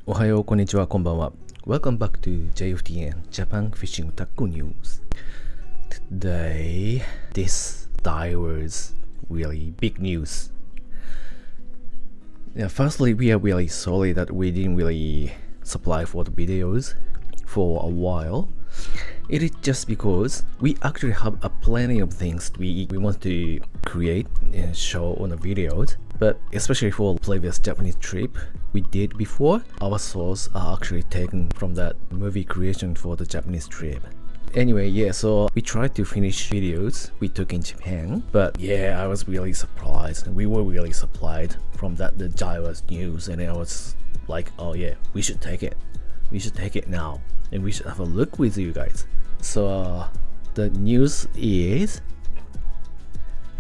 おはよう、こんにちは、こんばんは。Welcome back to JFTN Japan Fishing Tackle News. Today, this DAIWA's really big news. Firstly, we are really sorry that we didn't really supply for the videos for a while. It is just because we actually have plenty of things we want to create and show on the videos. But especially for previous Japanese trip we did before, our sources are actually taken from that movie creation for the Japanese trip. Anyway, so we tried to finish videos we took in Japan, but I was really surprised, and we were really supplied from the DAIWA's news, and I was like, oh yeah, we should take it now, and we should have a look with you guys. So the news is,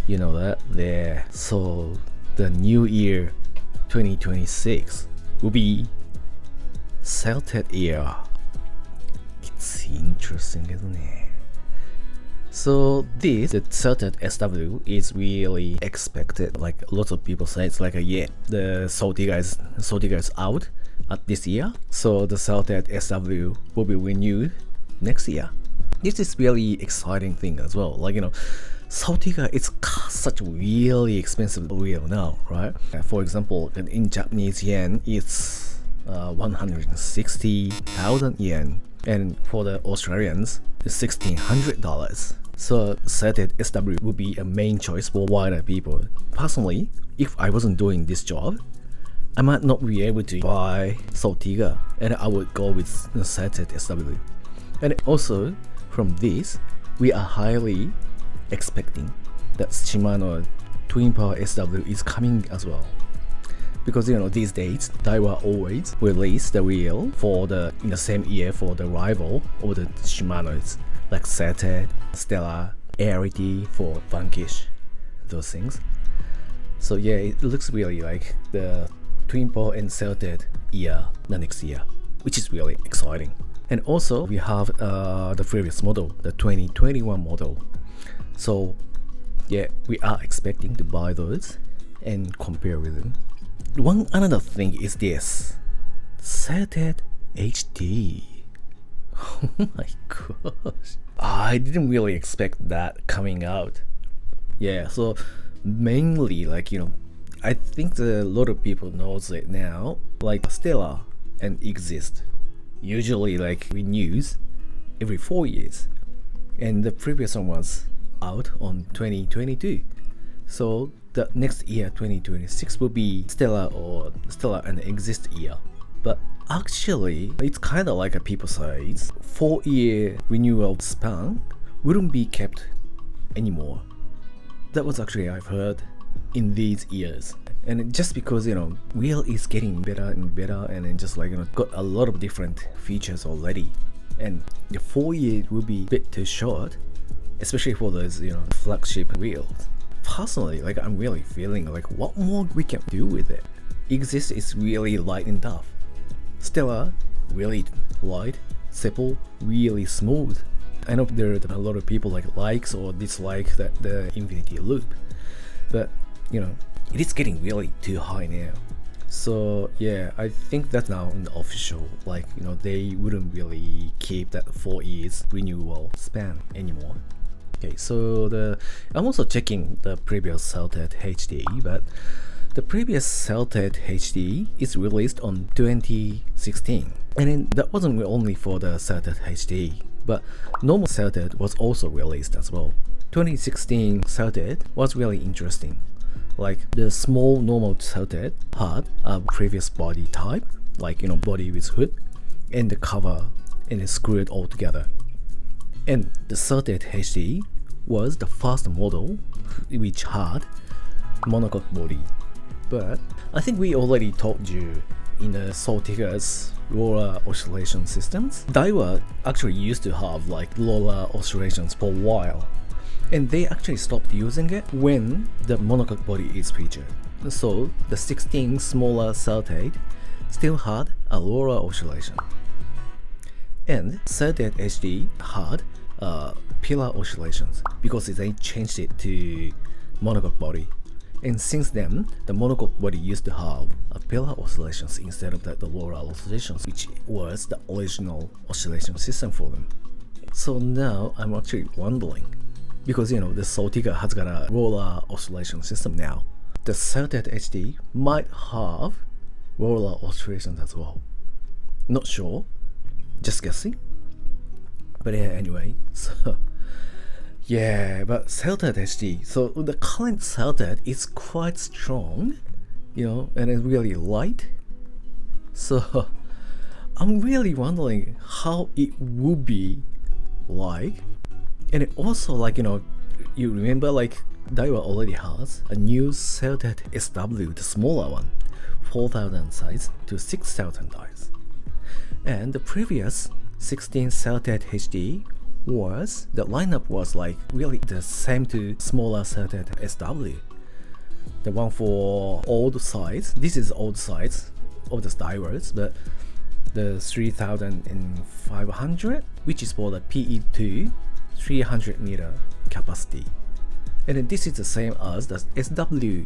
you know that there, so the new year 2026 will be Certate Year. It's interesting, isn't it? So the Certate SW is really expected. Like lots of people say, it's like the SALTIGA is out at this year. So the Certate SW will be renewed next year. This is really exciting thing as well. Like, SALTIGA is such a really expensive reel now, right? For example, in Japanese yen, it's 160,000 yen, and for the Australians, it's $1,600. So Certate SW would be a main choice for wider people. Personally, if I wasn't doing this job, I might not be able to buy SALTIGA, and I would go with the Certate SW. And also, from this, we are highly expecting that Shimano Twin Power SW is coming as well, because these days DAIWA always release the reel for in the same year for the rival of the Shimano's, like Certate, Stella, Arity for Vanquish, those things. So it looks really like the Twin Power and Certate Year the next year, which is really exciting. And also we have the previous model, the 2021 model. So we are expecting to buy those and compare with them. Another thing is this Certate HD. Oh my gosh, I didn't really expect that coming out. So mainly I think a lot of people knows it now, like Stella and Exist usually renews every 4 years, and the previous one was out on 2022. So the next year 2026 will be Stella and Exist year. But actually it's kind of like a people size 4-year renewal span wouldn't be kept anymore. That was actually I've heard in these years. And just because wheel is getting better and better, and then just got a lot of different features already, and the 4 years will be a bit too short, especially for those flagship wheels. Personally, I'm really feeling what more we can do with it. Exist is really light and tough. Stella, really light. Sepal, really smooth. I know there are a lot of people likes or dislike the Infinity Loop, but it is getting really too high now. So I think that's now in the official, they wouldn't really keep that 4 years renewal span anymore. Okay, so I'm also checking the previous Certate HD, but the previous Certate HD is released on 2016, and then that wasn't only for the Certate HD, but normal Certate was also released as well. 2016 Certate was really interesting. The small normal Certate had a previous body type, body with hood, and the cover, and it's screwed all together. And the Certate HD was the first model which had monocoque body. But I think we already told you in the SALTIGA's roller oscillation systems, DAIWA actually used to have roller oscillations for a while, and they actually stopped using it when the monocoque body is featured. So the 16 smaller Certate still had a roller oscillation, and Certate HD had pillar oscillations because they changed it to monocoque body. And since then, the monocoque body used to have pillar oscillations instead of the roller oscillations, which was the original oscillation system for them. So now I'm actually wondering, because the SALTIGA has got a roller oscillation system now, the Certate HD might have roller oscillations as well. Not sure, just guessing. But yeah, anyway, so yeah, but Certate HD, so the current Certate is quite strong, and it's really light. So I'm really wondering how it would be like. And it also, like, you remember, like, DAIWA already has a new Certate SW, the smaller one, 4000 size to 6000 size. And the previous 16 Certate HD was, the lineup was like really the same to smaller Certate SW. The one for old size, this is old size of the DAIWAs, but the 3500, which is for the PE2 300 meter capacity. And then this is the same as the SW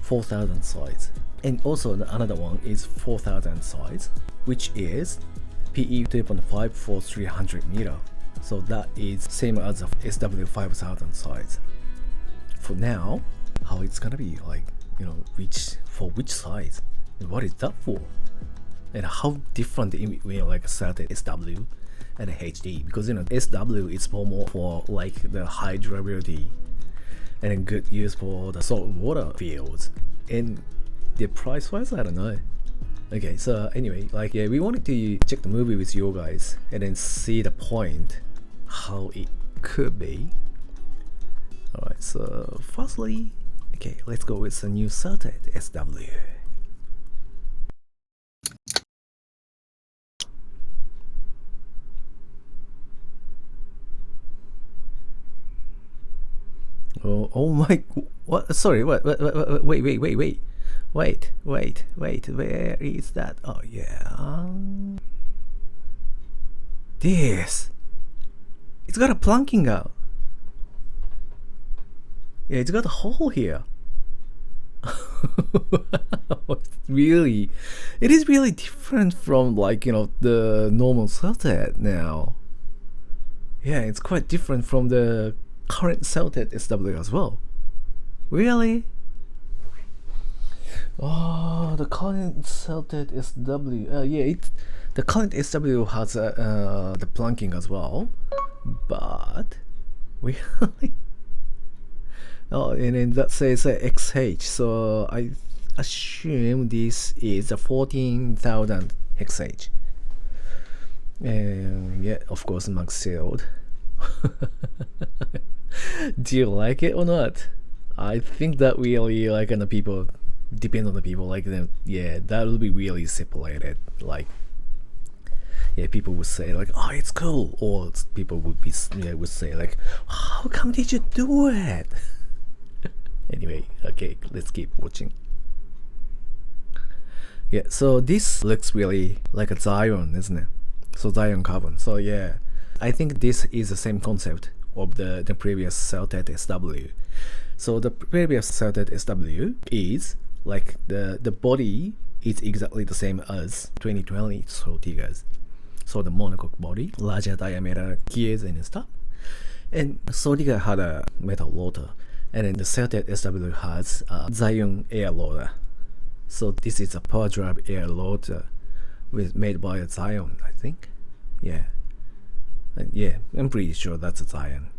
4000 size. And also another one is 4000 size, which is PE 2.5 for 300 meter. So that is same as the SW 5000 size. For now, how it's gonna be like, which size? And what is that for? And how different in between like a Certate SW and a HD? Because SW is more for like the high durability and good use for the salt water fields. And the price wise, I don't know. Okay, so anyway, like, yeah, we wanted to check the movie with you guys and then see the point how it could be. Alright, so firstly, okay, let's go with the new Certate SW. Oh my, what? Sorry, what? Wait, where is that? Oh yeah, this. It's got a planking out. Yeah, it's got a hole here. Really, it is really different from like the normal Certate now. Yeah, it's quite different from the current Certate SW as well. Really? Oh, the current Certate SW. Yeah, the current SW has the planking as well, but really. Oh, and then that says XH. So I assume this is a 14,000 XH. And yeah, of course, max sealed. Do you like it or not? I think that really like on the people, depend on the people, like them. Yeah, that will be really separated. Like, yeah, people would say like, oh, it's cool, or people would say like, how come did you do it? Anyway, okay, let's keep watching. Yeah, so this looks really like a Zion, isn't it? So Zion carbon. So yeah, I think this is the same concept of the previous Certate SW. So the previous Certate SW is like the body is exactly the same as 2020 SALTIGAs. So the monocoque body, larger diameter gears and stuff. And SALTIGA had a metal rotor, and then the Certate SW has a Zion air rotor. So this is a power drive air rotor made by a Zion, I think. Yeah. And yeah, I'm pretty sure that's a Zion.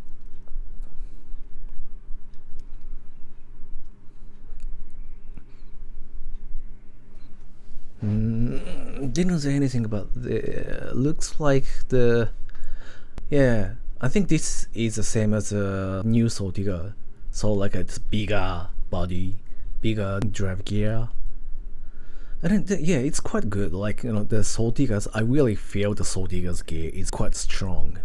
Didn't say anything about the looks like the, yeah, I think this is the same as a new SALTIGA. So like it's bigger body, bigger drive gear. And then, yeah, it's quite good. Like, the SALTIGAs, I really feel the SALTIGA's gear is quite strong.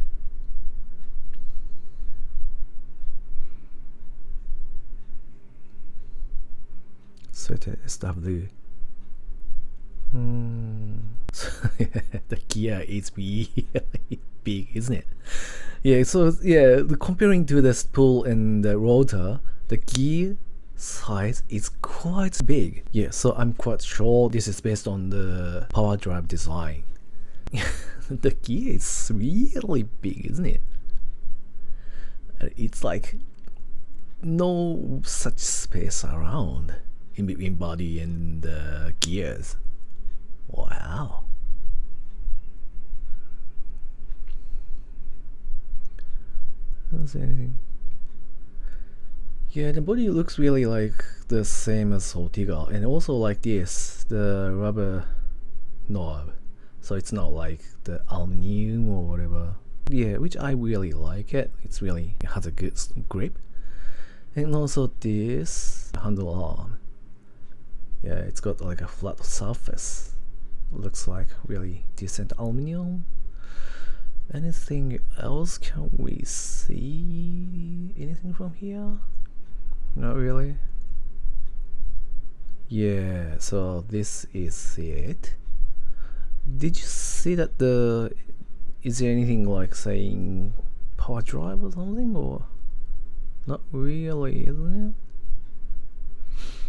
Certate SW. So, yeah, the gear is really big, isn't it? Yeah, so yeah, comparing to the spool and the rotor, the gear size is quite big. Yeah, so I'm quite sure this is based on the power drive design. The gear is really big, isn't it? It's like no such space around in between body and the gears. Wow. I don't see anything. Yeah, the body looks really like the same as SALTIGA, and also like this, the rubber knob. So it's not like the aluminum or whatever. Yeah, which I really like it. It has a good grip. And also this handle arm. Yeah, it's got like a flat surface. Looks like really decent aluminum. Anything else? Can we see anything from here? Not really. Yeah, so this is it. Did you see that is there anything like saying power drive or something, or not really, isn't it?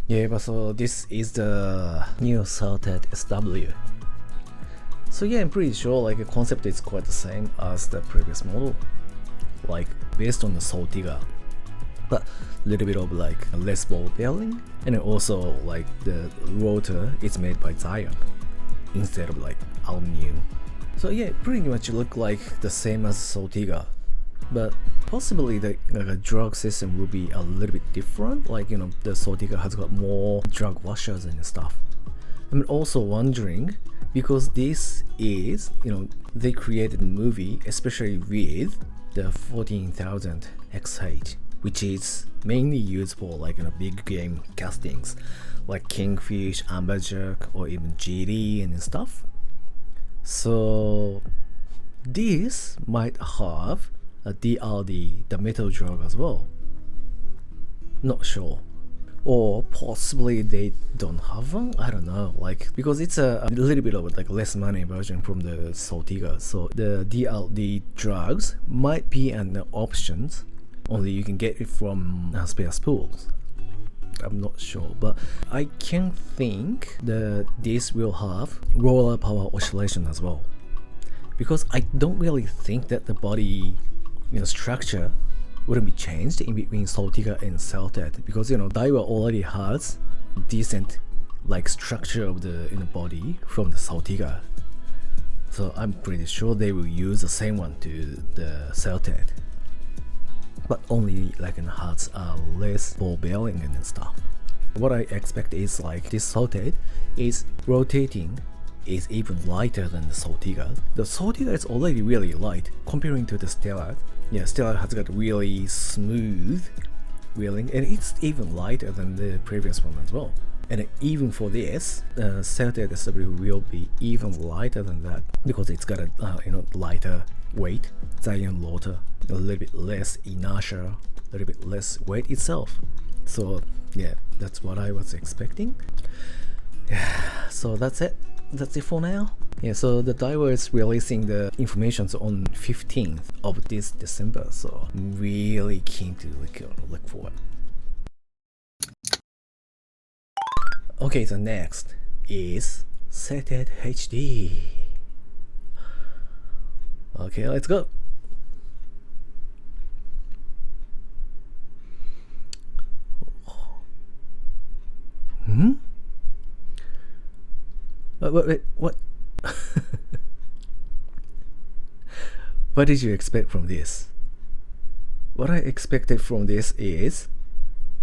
Yeah, but so this is the new Certate SW. So yeah, I'm pretty sure like the concept is quite the same as the previous model, like based on the SALTIGA, but a little bit of like less ball bearing, and also like the rotor is made by iron instead of like aluminum. So yeah, pretty much look like the same as SALTIGA, but possibly the drag system will be a little bit different. Like, you know, the SALTIGA has got more drag washers and stuff. I'm also wondering, because this is, you know, they created a movie especially with the 14,000 XH, which is mainly used for like, you know, big game castings like Kingfish, Amberjack, or even GD and stuff. So this might have a DRD, the metal drag as well. Not sure. Or possibly they don't have one, I don't know, like, because it's a little bit of like less money version from the SALTIGA, so the DLD drugs might be an option, only you can get it from spare spools. I'm not sure, but I can think that this will have roller power oscillation as well, because I don't really think that the body, you know, structure wouldn't be changed in between SALTIGA and Certate, because, you know, DAIWA already has decent like structure of the body from the SALTIGA, so I'm pretty sure they will use the same one to the Certate, but only like in hearts are less ball bearing and stuff. What I expect is like this Certate is rotating is even lighter than the SALTIGA. The SALTIGA is already really light comparing to the Stellar. Yeah, Stellar has got really smooth wheeling, and it's even lighter than the previous one as well. And even for this, Certate SW will be even lighter than that, because it's got a you know, lighter weight, iron rotor, a little bit less inertia, a little bit less weight itself. So yeah, that's what I was expecting. Yeah, so that's it for now. Yeah, so the DAIWA is releasing the information on 15th of this December, so I'm really keen to look for it. Okay, so next is Certate HD. Okay, let's go. Wait, what? What did you expect from this? What I expected from this is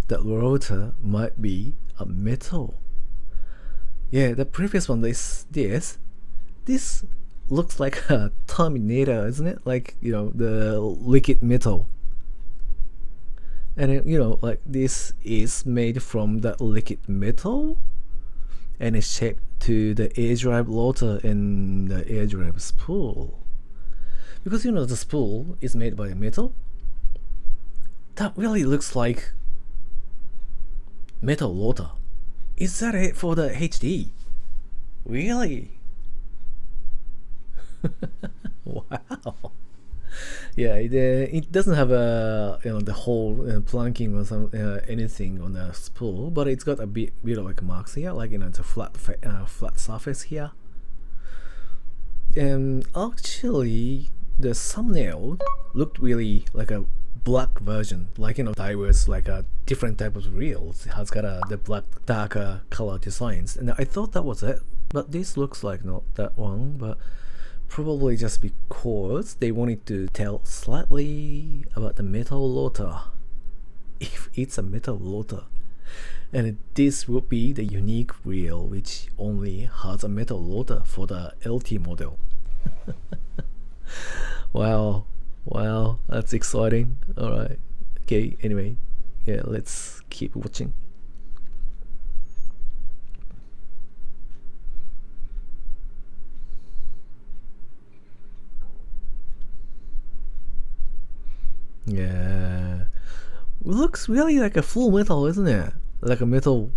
the rotor might be a metal. Yeah, the previous one is this. This looks like a Terminator, isn't it? Like, you know, the liquid metal. And then, you know, like this is made from the liquid metal, and it's shaped to the air drive rotor and the air drive spool. Because, you know, the spool is made by metal. That really looks like metal rotor. Is that it for the HD? Really? Wow. Yeah, it doesn't have a the whole planking or some anything on the spool, but it's got a bit of like marks here, like it's a flat surface here. And actually, the thumbnail looked really like a black version, like DAIWA's like a different type of reels. It has got the black darker color designs, and I thought that was it. But this looks like not that one, but probably just because they wanted to tell slightly about the metal rotor, if it's a metal rotor. And this would be the unique reel which only has a metal rotor for the LT model. Wow, that's exciting. Alright, okay, anyway, yeah, let's keep watching. Yeah, looks really like a full metal, isn't it? Like a metal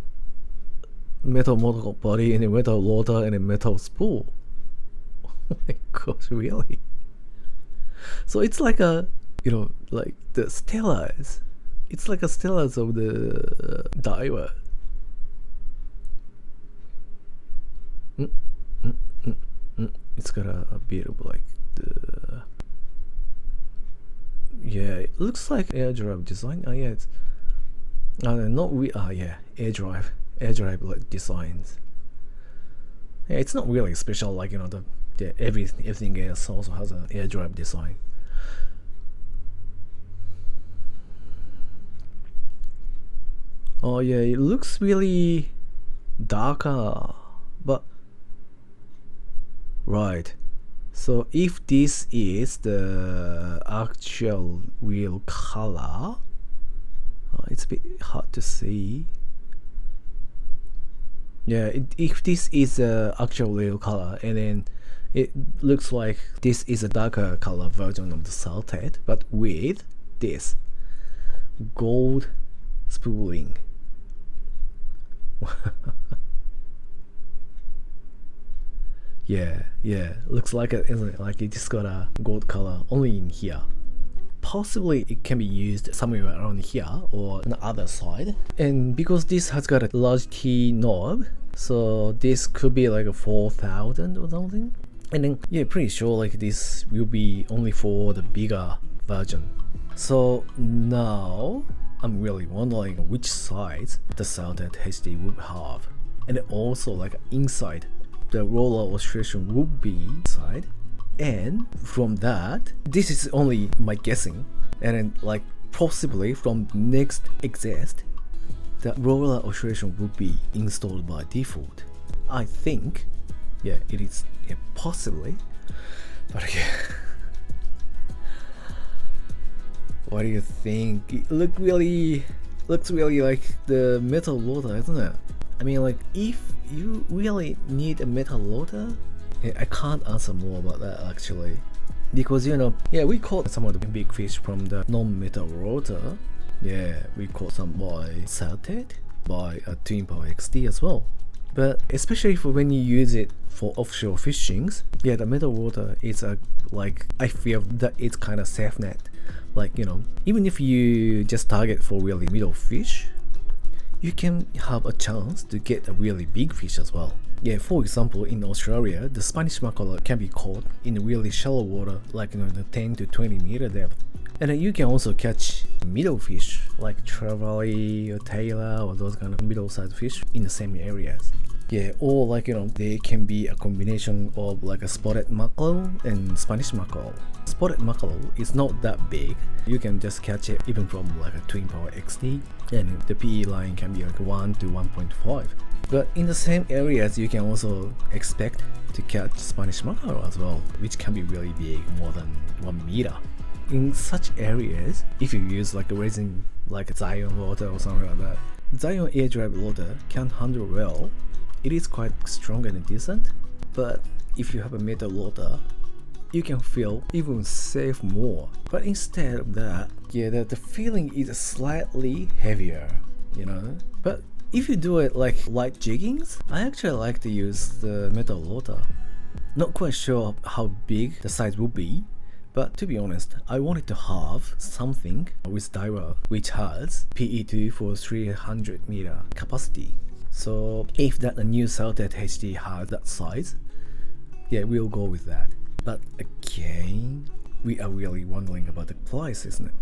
motor body and a metal rotor and a metal spool. Oh my gosh, really? So it's like a, like the Stellars. It's like a Stellars of the DAIWA. It's got a bit of like the, yeah, it looks like air drive design. Oh yeah, it's not we. Yeah, air drive like designs. Yeah, it's not really special. Like everything else also has an air drive design. Oh yeah, it looks really darker, but right. So if this is the actual real color, it's a bit hard to see. Yeah, if this is the actual real color, and then it looks like this is a darker color version of the Certate, but with this gold spooling. Yeah, looks like it, isn't it? Like it just got a gold color only in here. Possibly it can be used somewhere around here or on the other side. And because this has got a large key knob, so this could be like a 4,000 or something. And then yeah, pretty sure like this will be only for the bigger version. So now I'm really wondering which size the Certate HD would have, and also like inside the roller oscillation would be inside. And from that, this is only my guessing, and then like possibly from next exist, the roller oscillation would be installed by default. I think, yeah, it is, yeah, possibly, but again, what do you think? It looks really like the metal rotor, isn't it? I mean, like if you really need a metal rotor, I can't answer more about that actually, because yeah, we caught some of the big fish from the non-metal rotor. Yeah, we caught some by Certate, by a Twin Power XD as well. But especially for when you use it for offshore fishings, yeah, the metal rotor is like, I feel that it's kind of safe net. Like even if you just target for really middle fish, you can have a chance to get a really big fish as well. Yeah, for example, in Australia, the Spanish mackerel can be caught in really shallow water, like the 10 to 20 meter depth. And then you can also catch middle fish, like trevally or tailor or those kind of middle-sized fish in the same areas. Yeah, or like there can be a combination of like a spotted mackerel and Spanish mackerel. Spotted mackerel is not that big. You can just catch it even from like a Twin Power XD, and the PE line can be like 1 to 1.5. But in the same areas, you can also expect to catch Spanish mackerel as well, which can be really big, more than 1 meter. In such areas, if you use like a resin, like a Zion rotor or something like that, Zion air drive rotor can handle well. It is quite strong and decent, but if you have a metal rotor, you can feel even safe more. But instead of that, yeah, the feeling is slightly heavier, But if you do it like light jiggings, I actually like to use the metal rotor. Not quite sure how big the size will be, But to be honest, I wanted to have something with DAIWA which has PE2 for 300 meter capacity. So if that new Certate HD has that size, yeah, we'll go with that. But again, we are really wondering about the price, isn't it?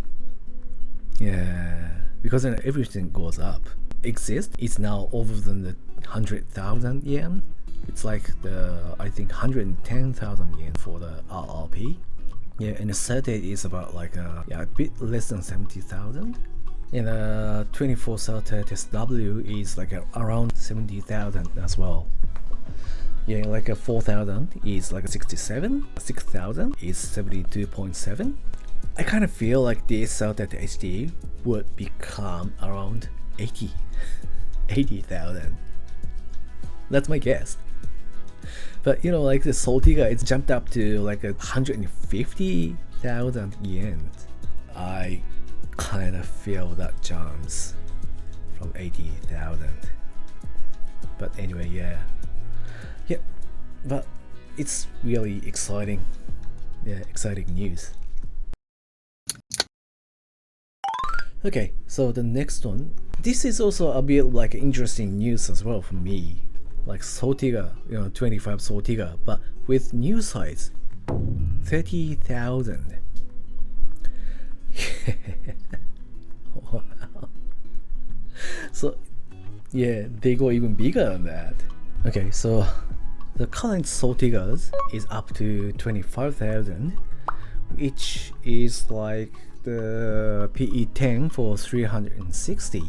Yeah, because then everything goes up. Exist is now over than the 100,000 yen. It's like I think 110,000 yen for the RRP. Yeah, and the Certate is about like a bit less than 70,000. And the 24 Certate SW is like around 70,000 as well. Yeah, like a 4,000 is like a 67, 6,000 is 72.7. I kind of feel like this Certate HD would become around 80,000. That's my guess. But you know, like the SALTIGA, it's jumped up to like 150,000 yen. I kind of feel that jumps from 80,000. But anyway, yeah, but it's really exciting. Yeah, exciting news. Okay, so the next one. This is also a bit like interesting news as well for me. Like SALTIGA, 25 SALTIGA, but with new size, 30,000. Wow. So yeah, they go even bigger than that. Okay, so the current SALTIGAs is up to 25,000, which is like the PE10 for 360.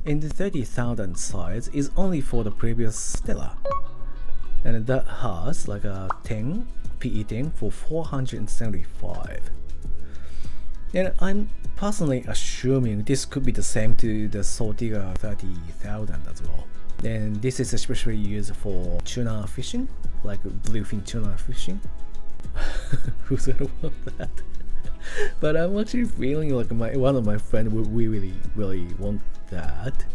And the 30,000 size is only for the previous Stella, and that has like a PE10 for 475. And I'm personally assuming this could be the same to the SALTIGA 30,000 as well. And this is especially used for tuna fishing, like bluefin tuna fishing. Who's gonna want that? But I'm actually feeling like one of my friends would really want that,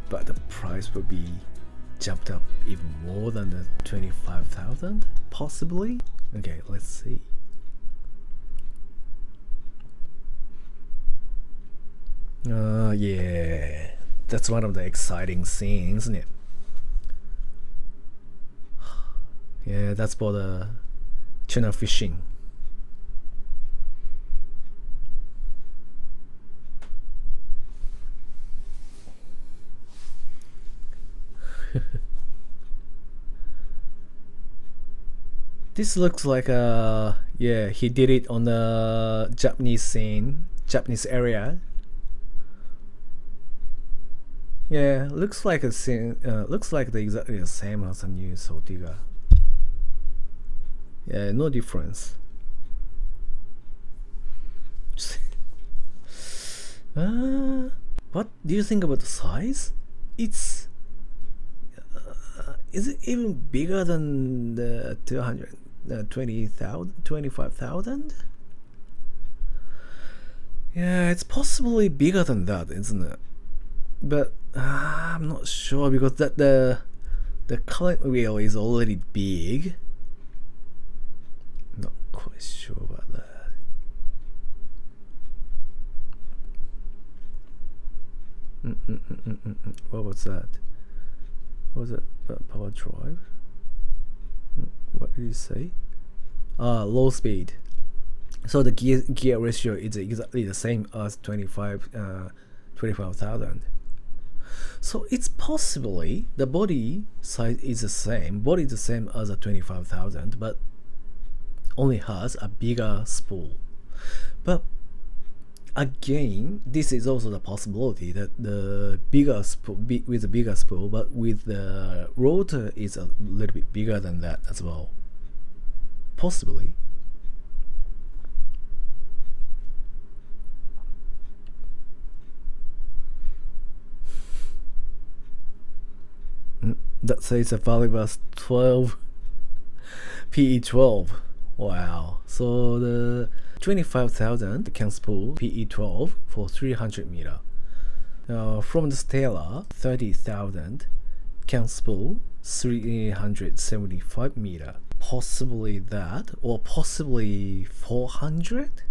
but the price would be jumped up even more than the 25,000 possibly. Okay, let's see. Yeah, that's one of the exciting scenes, isn't it? Yeah, that's for the tuna fishing. This looks like yeah, he did it on the Japanese area. Yeah, looks like a scene. Looks like exactly the same as a new SALTIGA. Yeah, no difference. What do you think about the size? It's is it even bigger than the 25,000? Yeah, it's possibly bigger than that, isn't it? But I'm not sure, because that the current wheel is already big. Not quite sure about that. What was that? What was it? Power drive? What did he say? Low speed. So the gear ratio is exactly the same as 25,000. So it's possibly the body size is the same. Body is the same as a 25,000, but only has a bigger spool. But again, this is also the possibility that the bigger spool with a bigger spool, but with the rotor is a little bit bigger than that as well. Possibly. That says a Valibus 12 PE12. Wow. So the 25,000 can spool PE12 for 300 meter. From the Stella, 30,000 can spool 375 meter. possibly that, or possibly 400.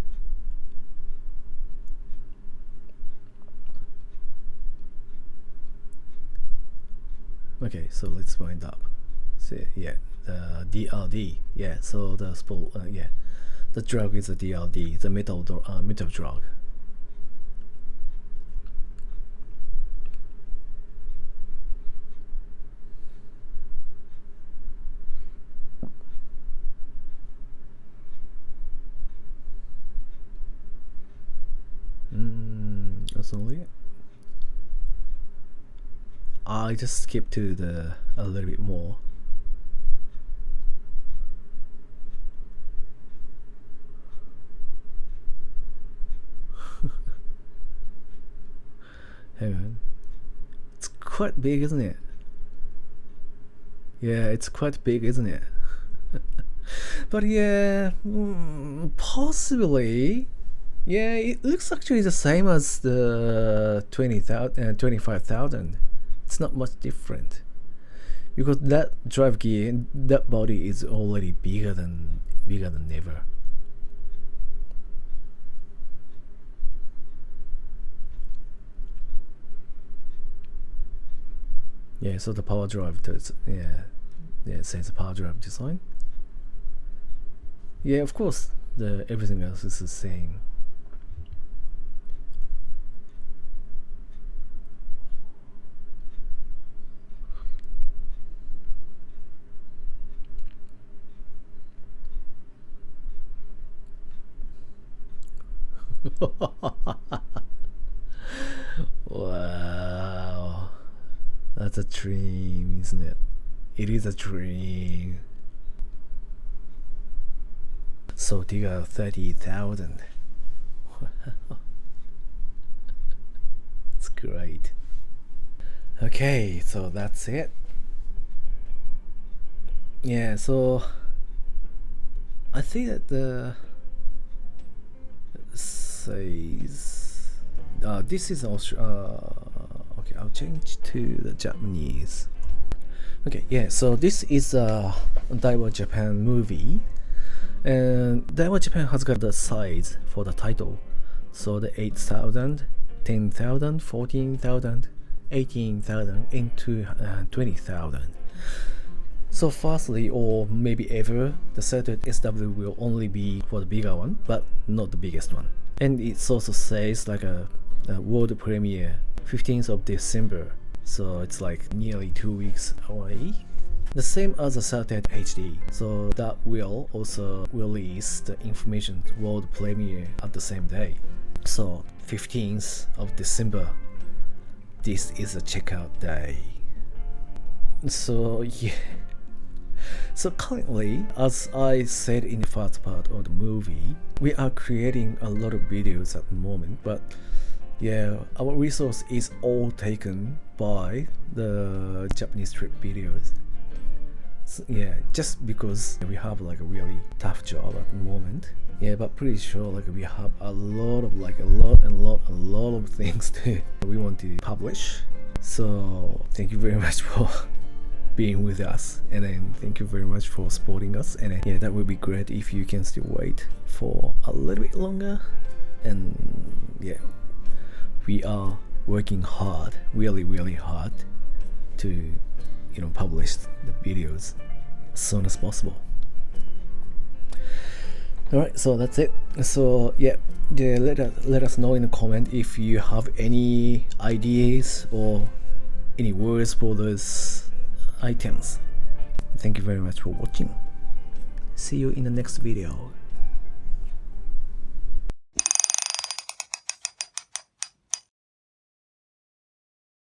Okay, so let's wind up. So yeah, the DRD. Yeah, so the yeah, the drug is a DRD, the metal drug. That's only it. I just skip to the a little bit more. Hang on. It's quite big, isn't it? Yeah, it's quite big, isn't it? But yeah, possibly. Yeah, it looks actually the same as the 25,000. It's not much different, because that drive gear, that body is already bigger than ever. Yeah, so the power drive does, yeah, it says power drive design. Yeah, of course, the everything else is the same. Wow, that's a dream, isn't it? It is a dream. SALTIGA 30,000. It's great. Okay, so that's it. Yeah, so I think that the says this is also okay, I'll change to the Japanese. Okay, yeah, so this is a DAIWA Japan movie, and DAIWA Japan has got the size for the title. So the 8,000, 10,000, 14,000, 18,000, into 20,000. So firstly, or maybe ever, the Certate SW will only be for the bigger one, but not the biggest one. And it also says like a world premiere 15th of December, so it's like nearly 2 weeks away. The same as the Certate HD, so that will also release the information world premiere at the same day. So 15th of December, this is a checkout day. So yeah. So currently, as I said in the first part of the movie, we are creating a lot of videos at the moment, but yeah, our resource is all taken by the Japanese trip videos. So, yeah, just because we have like a really tough job at the moment. Yeah, but pretty sure like we have a lot of things to we want to publish. So thank you very much for being with us, and then thank you very much for supporting us, and then, yeah, that would be great if you can still wait for a little bit longer. And yeah, we are working hard, really hard, to publish the videos as soon as possible. Alright, so that's it. So yeah, let us know in the comment if you have any ideas or any words for those items. Thank you very much for watching. See you in the next video.